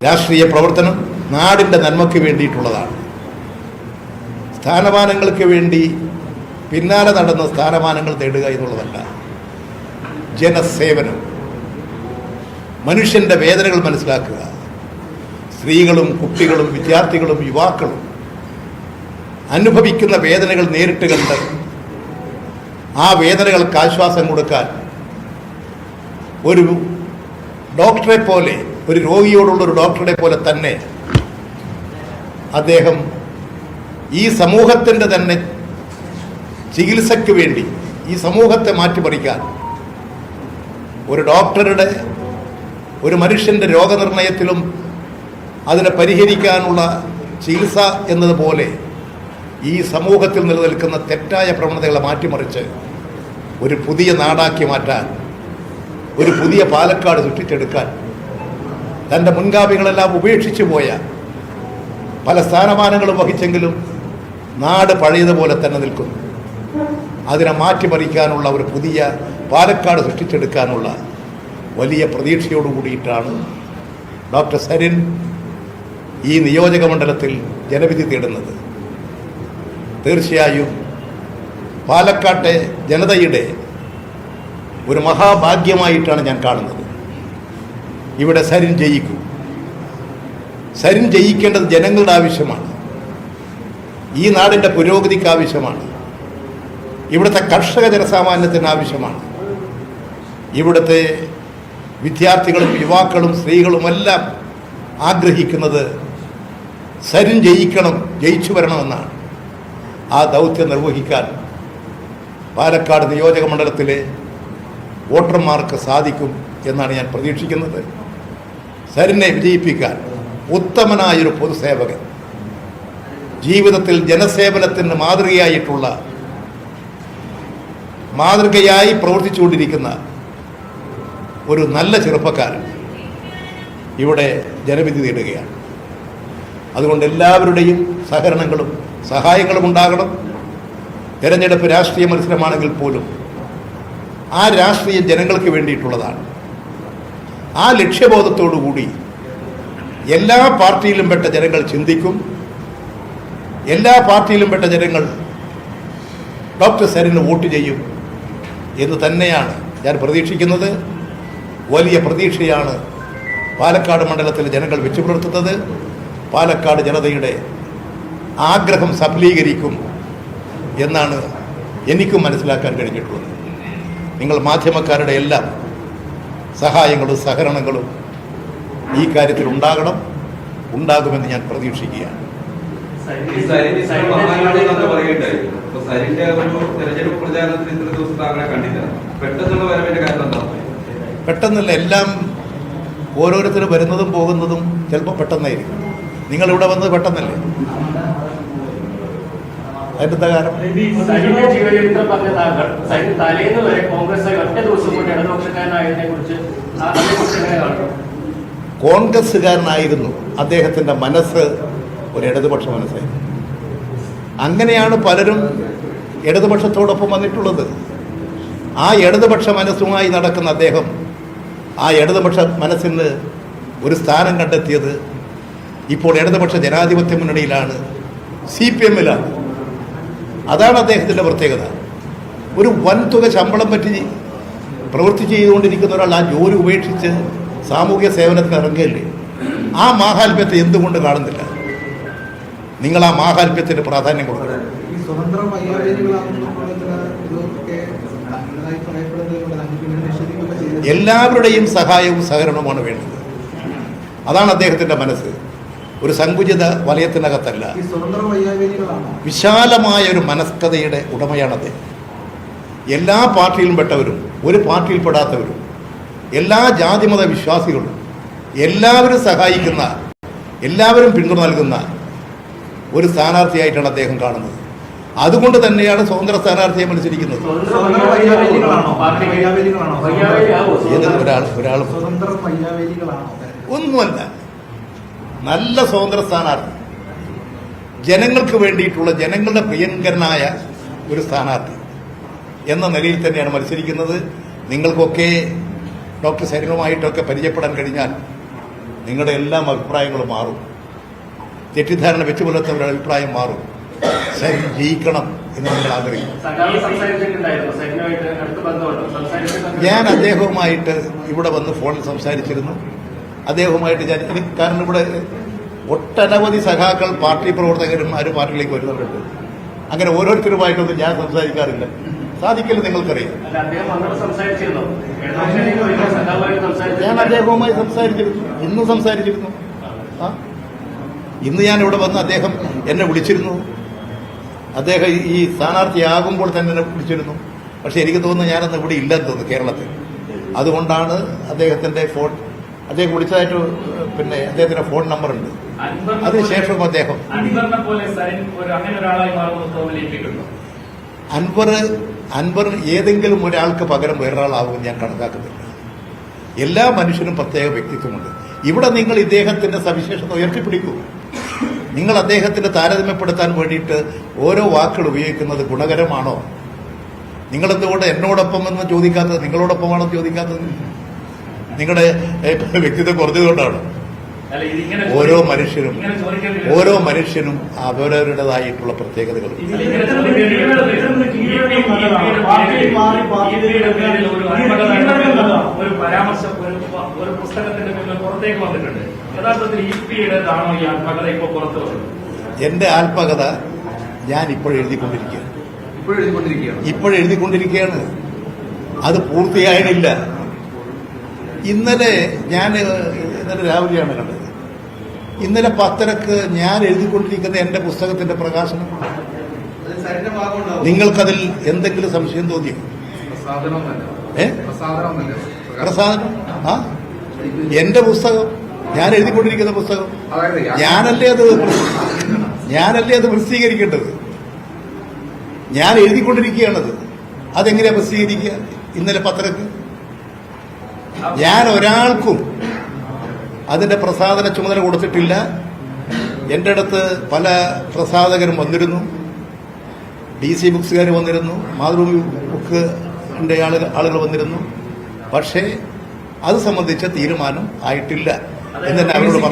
രാഷ്ട്രീയ പ്രവർത്തനം നാടിൻ്റെ നന്മയ്ക്ക് വേണ്ടിയിട്ടുള്ളതാണ്. സ്ഥാനമാനങ്ങൾക്ക് വേണ്ടി പിന്നാലെ നടന്ന സ്ഥാനമാനങ്ങൾ നേടുക എന്നുള്ളതല്ല. ജനസേവനം, മനുഷ്യൻ്റെ വേദനകൾ മനസ്സിലാക്കുക. സ്ത്രീകളും കുട്ടികളും വിദ്യാർത്ഥികളും യുവാക്കളും അനുഭവിക്കുന്ന വേദനകൾ നേരിട്ട് കണ്ട് ആ വേദനകൾക്ക് ആശ്വാസം കൊടുക്കാൻ ഒരു ഡോക്ടറെ പോലെ, ഒരു രോഗിയോടുള്ള ഒരു ഡോക്ടറെ പോലെ തന്നെ അദ്ദേഹം ഈ സമൂഹത്തിൻ്റെ തന്നെ ചികിത്സയ്ക്ക് വേണ്ടി ഈ സമൂഹത്തെ മാറ്റിമറിക്കാൻ ഒരു ഡോക്ടറുടെ, ഒരു മനുഷ്യൻ്റെ രോഗനിർണയത്തിലും അതിനെ പരിഹരിക്കാനുള്ള ചികിത്സ എന്നതുപോലെ ഈ സമൂഹത്തിൽ നിലനിൽക്കുന്ന തെറ്റായ പ്രവണതകളെ മാറ്റിമറിച്ച് ഒരു പുതിയ നാടാക്കി മാറ്റാൻ, ഒരു പുതിയ പാലക്കാട് സൃഷ്ടിച്ചെടുക്കാൻ തൻ്റെ മുൻഗാമികളെല്ലാം ഉപേക്ഷിച്ചു പോയ, പല സ്ഥാനമാനങ്ങളും വഹിച്ചെങ്കിലും നാട് പഴയതുപോലെ തന്നെ നിൽക്കുന്നു. അതിനെ മാറ്റിമറിക്കാനുള്ള ഒരു പുതിയ പാലക്കാട് സൃഷ്ടിച്ചെടുക്കാനുള്ള വലിയ പ്രതീക്ഷയോടു കൂടിയിട്ടാണ് ഡോക്ടർ സരിൻ ഈ നിയോജക മണ്ഡലത്തിൽ ജനവിധി തേടുന്നത്. തീർച്ചയായും പാലക്കാട്ടെ ജനതയുടെ ഒരു മഹാഭാഗ്യമായിട്ടാണ് ഞാൻ കാണുന്നത്. ഇവിടെ സരിൻ ജയിക്കും. സരിൻ ജയിക്കേണ്ടത് ജനങ്ങളുടെ ആവശ്യമാണ്. ഈ നാടിൻ്റെ പുരോഗതിക്ക് ആവശ്യമാണ്. ഇവിടുത്തെ കർഷക ജനസാമാന്യത്തിന് ആവശ്യമാണ്. ഇവിടുത്തെ വിദ്യാർത്ഥികളും യുവാക്കളും സ്ത്രീകളുമെല്ലാം ആഗ്രഹിക്കുന്നത് സരിൻ ജയിക്കണം, ജയിച്ചു വരണമെന്നാണ്. ആ ദൗത്യം നിർവഹിക്കാൻ പാലക്കാട് നിയോജക മണ്ഡലത്തിലെ വോട്ടർമാർക്ക് സാധിക്കും എന്നാണ് ഞാൻ പ്രതീക്ഷിക്കുന്നത്. സരിനെ വിജയിപ്പിക്കാൻ ഉത്തമനായൊരു പൊതുസേവകൻ, ജീവിതത്തിൽ ജനസേവനത്തിന് മാതൃകയായി പ്രവർത്തിച്ചുകൊണ്ടിരിക്കുന്ന ഒരു നല്ല ചെറുപ്പക്കാരൻ ഇവിടെ ജനവിധി നേടുകയാണ്. അതുകൊണ്ട് എല്ലാവരുടെയും സഹകരണങ്ങളും സഹായങ്ങളും ഉണ്ടാകണം. തെരഞ്ഞെടുപ്പ് രാഷ്ട്രീയ മത്സരമാണെങ്കിൽ പോലും ആ രാഷ്ട്രീയം ജനങ്ങൾക്ക് വേണ്ടിയിട്ടുള്ളതാണ്. ആ ലക്ഷ്യബോധത്തോടുകൂടി എല്ലാ പാർട്ടിയിലും പെട്ട ജനങ്ങൾ ചിന്തിക്കും. എല്ലാ പാർട്ടിയിലും പെട്ട ജനങ്ങൾ ഡോക്ടർ സരിന് വോട്ട് ചെയ്യും എന്ന് തന്നെയാണ് ഞാൻ പ്രതീക്ഷിക്കുന്നത്. വലിയ പ്രതീക്ഷയാണ് പാലക്കാട് മണ്ഡലത്തിലെ ജനങ്ങൾ വെച്ചു പുലർത്തുന്നത്. പാലക്കാട് ജനതയുടെ ആഗ്രഹം സഫലീകരിക്കും എന്നാണ് എനിക്കും മനസ്സിലാക്കാൻ കഴിഞ്ഞിട്ടുള്ളത്. നിങ്ങൾ മാധ്യമക്കാരുടെ എല്ലാം സഹായങ്ങളും സഹകരണങ്ങളും ഈ കാര്യത്തിൽ ഉണ്ടാകുമെന്ന് ഞാൻ പ്രതീക്ഷിക്കുകയാണ്. പെട്ടെന്നല്ല, എല്ലാം ഓരോരുത്തരും വരുന്നതും പോകുന്നതും ചിലപ്പോൾ പെട്ടെന്നായിരിക്കും. നിങ്ങളിവിടെ വന്നത് പെട്ടെന്നല്ലേ? അതിൻ്റെ കാരണം കോൺഗ്രസ്സുകാരനായിരുന്നു. അദ്ദേഹത്തിൻ്റെ മനസ്സ് ഒരു ഇടതുപക്ഷ മനസ്സായിരുന്നു. അങ്ങനെയാണ് പലരും ഇടതുപക്ഷത്തോടൊപ്പം വന്നിട്ടുള്ളത്. ആ ഇടതുപക്ഷ മനസ്സുമായി നടക്കുന്ന അദ്ദേഹം ആ ഇടതുപക്ഷ മനസ്സിന് ഒരു സ്ഥാനം കണ്ടെത്തിയത് ഇപ്പോൾ ഇടതുപക്ഷ ജനാധിപത്യ മുന്നണിയിലാണ്, CPM-ലാണ്. അതാണ് അദ്ദേഹത്തിൻ്റെ പ്രത്യേകത. ഒരു വൻതുക ശമ്പളം പറ്റി പ്രവൃത്തി ചെയ്തുകൊണ്ടിരിക്കുന്ന ഒരാൾ ആ ജോലി ഉപേക്ഷിച്ച് സാമൂഹ്യ സേവനത്തിന് ഇറങ്ങിയല്ലേ? ആ മാഹാത്മ്യത്തെ എന്തുകൊണ്ട് കാണുന്നില്ല? നിങ്ങൾ ആ മാഹാത്മ്യത്തിന് പ്രാധാന്യം കൊടുക്കണം. എല്ലാവരുടെയും സഹായവും സഹകരണവുമാണ് വേണ്ടത്. അതാണ് അദ്ദേഹത്തിൻ്റെ മനസ്സ്. ഒരു സങ്കുചിത വലയത്തിനകത്തല്ല, വിശാലമായ ഒരു മനസ്കഥയുടെ ഉടമയാണ് അദ്ദേഹം. എല്ലാ പാർട്ടിയിലും പെട്ടവരും ഒരു പാർട്ടിയിൽപ്പെടാത്തവരും എല്ലാ ജാതിമത വിശ്വാസികളും എല്ലാവരും സഹായിക്കുന്ന, എല്ലാവരും പിന്തുണ നൽകുന്ന ഒരു സ്ഥാനാർത്ഥിയായിട്ടാണ് അദ്ദേഹം കാണുന്നത്. അതുകൊണ്ട് തന്നെയാണ് സ്വതന്ത്ര സ്ഥാനാർത്ഥിയെ മത്സരിക്കുന്നത്. ഒന്നുമല്ല, നല്ല സ്വതന്ത്ര സ്ഥാനാർത്ഥി, ജനങ്ങൾക്ക് വേണ്ടിയിട്ടുള്ള, ജനങ്ങളുടെ പ്രിയങ്കരനായ ഒരു സ്ഥാനാർത്ഥി എന്ന നിലയിൽ തന്നെയാണ് മത്സരിക്കുന്നത്. നിങ്ങൾക്കൊക്കെ ഡോക്ടർ സരിനുമായിട്ടൊക്കെ പരിചയപ്പെടാൻ കഴിഞ്ഞാൽ നിങ്ങളുടെ എല്ലാം അഭിപ്രായങ്ങളും മാറും. തെറ്റിദ്ധാരണ വെച്ച് പുലർത്തുന്നവരുടെ അഭിപ്രായം മാറും. സരിൻ ജയിക്കണം എന്ന് നിങ്ങൾ ആഗ്രഹിക്കും. ഞാൻ അദ്ദേഹവുമായിട്ട് ഇവിടെ വന്ന് ഫോണിൽ സംസാരിച്ചിരുന്നു. അദ്ദേഹവുമായിട്ട് കാരണം ഇവിടെ ഒട്ടനവധി സഖാക്കൾ പാർട്ടി പ്രവർത്തകന്മാരും പാർട്ടിയിലേക്ക് വരുന്നവരുണ്ട്. അങ്ങനെ ഓരോരുത്തരുമായിട്ടൊന്നും ഞാൻ സംസാരിക്കാറില്ല. സാധിക്കില്ല, നിങ്ങൾക്കറിയാം. ഞാൻ അദ്ദേഹവുമായി സംസാരിച്ചിരുന്നു, ഇന്നും സംസാരിച്ചിരുന്നു. ഇന്ന് ഞാൻ ഇവിടെ വന്ന് അദ്ദേഹം എന്നെ വിളിച്ചിരുന്നു. അദ്ദേഹം ഈ സ്ഥാനാർത്ഥിയാകുമ്പോൾ തന്നെ എന്നെ വിളിച്ചിരുന്നു. പക്ഷെ എനിക്ക് തോന്നുന്നു ഞാനന്ന് ഇവിടെ ഇല്ലെന്ന് തോന്നുന്നു കേരളത്തിൽ. അതുകൊണ്ടാണ് അദ്ദേഹത്തിന്റെ ഫോൺ അദ്ദേഹം വിളിച്ചതായിട്ട് അദ്ദേഹത്തിന്റെ ഫോൺ നമ്പറുണ്ട്. അതിനുശേഷം അദ്ദേഹം അൻവർ ഏതെങ്കിലും ഒരാൾക്ക് പകരം വേറൊരാളാവും ഞാൻ കണക്കാക്കുന്നില്ല. എല്ലാ മനുഷ്യനും പ്രത്യേക വ്യക്തിത്വമുണ്ട്. ഇവിടെ നിങ്ങൾ ഇദ്ദേഹത്തിന്റെ സവിശേഷത ഉയർത്തിപ്പിടിക്കൂ. നിങ്ങൾ അദ്ദേഹത്തിന്റെ താരതമ്യപ്പെടുത്താൻ വേണ്ടിയിട്ട് ഓരോ വാക്കുകൾ ഉപയോഗിക്കുന്നത് ഗുണകരമാണോ? നിങ്ങളെന്തുകൊണ്ട് എന്നോടൊപ്പം എന്ന് ചോദിക്കാത്തത്, നിങ്ങളോടൊപ്പമാണോ ചോദിക്കാത്തത്? നിങ്ങളുടെ വ്യക്തിത്വം കുറഞ്ഞതുകൊണ്ടാണ്. ഓരോ മനുഷ്യനും അവരവരുടേതായിട്ടുള്ള പ്രത്യേകതകൾ. ഒരു പരാമർശം ഒരു പുസ്തകത്തിന്റെ പുറത്തേക്ക് വന്നിട്ടുണ്ട്. യഥാർത്ഥത്തിൽ ഇപിയുടേതാണോ ഈ ആത്മകഥ ഇപ്പോൾ പുറത്തു വന്നത്? എന്റെ ആത്മകഥ ഞാൻ ഇപ്പോഴെഴുതിക്കൊണ്ടിരിക്കുകയാണ്. അത് പൂർത്തിയായിട്ടില്ല. ഇന്നലെ രാവിലെയാണ് കണ്ടത്. ഇന്നലെ 10:30 ഞാൻ എഴുതിക്കൊണ്ടിരിക്കുന്ന എന്റെ പുസ്തകത്തിന്റെ പ്രകാശനം. നിങ്ങൾക്കതിൽ എന്തെങ്കിലും സംശയം തോന്നിയോ? പ്രസാദനം എന്റെ പുസ്തകം, ഞാൻ എഴുതിക്കൊണ്ടിരിക്കുന്ന പുസ്തകം. ഞാനല്ലേ അത് പ്രസിദ്ധീകരിക്കേണ്ടത്. ഞാൻ എഴുതിക്കൊണ്ടിരിക്കുകയാണത്. അതെങ്ങനെയാ പ്രസിദ്ധീകരിക്കുക? ഇന്നലെ 10:30 ഞാൻ ഒരാൾക്കും അതിന്റെ പ്രസാദന ചുമതല കൊടുത്തിട്ടില്ല. എന്റെ അടുത്ത് പല പ്രസാധകരും വന്നിരുന്നു, DC ബുക്സുകാർ വന്നിരുന്നു, മാതൃഭൂമി ബുക്കിന്റെ ആളുകൾ വന്നിരുന്നു. പക്ഷേ അത് സംബന്ധിച്ച തീരുമാനം ആയിട്ടില്ല എന്ന് തന്നെ അവരോട് പറഞ്ഞു.